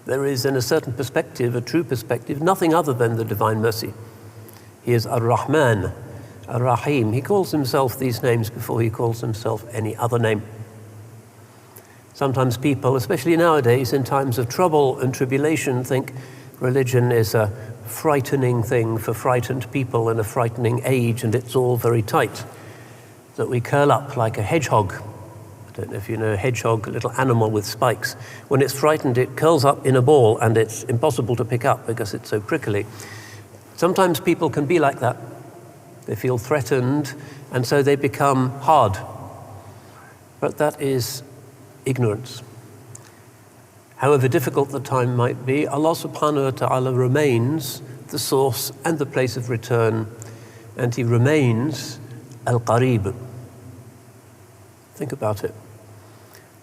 There is, in a certain perspective, a true perspective, nothing other than the divine mercy. He is Ar-Rahman, Ar-Rahim. He calls himself these names before he calls himself any other name. Sometimes people, especially nowadays, in times of trouble and tribulation, think religion is a frightening thing for frightened people in a frightening age, and it's all very tight, that we curl up like a hedgehog. I don't know if you know a hedgehog, a little animal with spikes. When it's frightened, it curls up in a ball, and it's impossible to pick up because it's so prickly. Sometimes people can be like that. They feel threatened, and so they become hard. But that is ignorance. However difficult the time might be, Allah subhanahu wa ta'ala remains the source and the place of return, and He remains Al-Qarib. Think about it.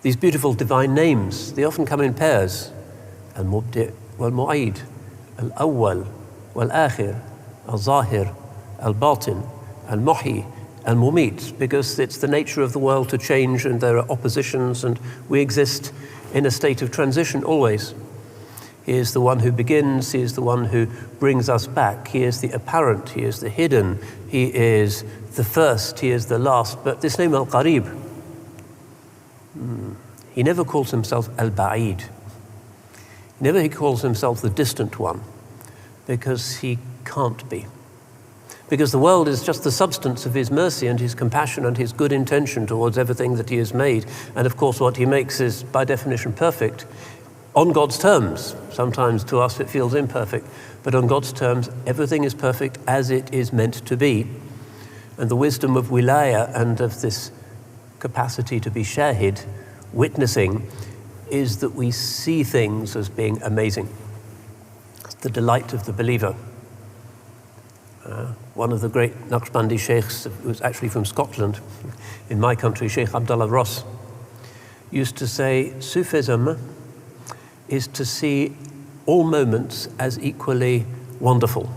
These beautiful divine names, they often come in pairs. Al-Mubdi' wal-Mu'id, Al-Awwal wal-Akhir, Al-Zahir, Al-Batin, Al-Muhyi, Al-Mumit, because it's the nature of the world to change, and there are oppositions, and we exist in a state of transition always. He is the one who begins, He is the one who brings us back. He is the apparent, He is the hidden, He is the first, He is the last. But this name Al-Qarib, He never calls Himself Al-Ba'id. Never He calls Himself the distant one, because He can't be. Because the world is just the substance of His mercy and His compassion and His good intention towards everything that He has made. And of course what He makes is by definition perfect on God's terms. Sometimes to us it feels imperfect, but on God's terms everything is perfect as it is meant to be. And the wisdom of wilaya and of this capacity to be shahid, witnessing, is that we see things as being amazing. It's the delight of the believer. One of the great Naqshbandi sheikhs, who was actually from Scotland, in my country, Sheikh Abdal Ross, used to say, Sufism is to see all moments as equally wonderful.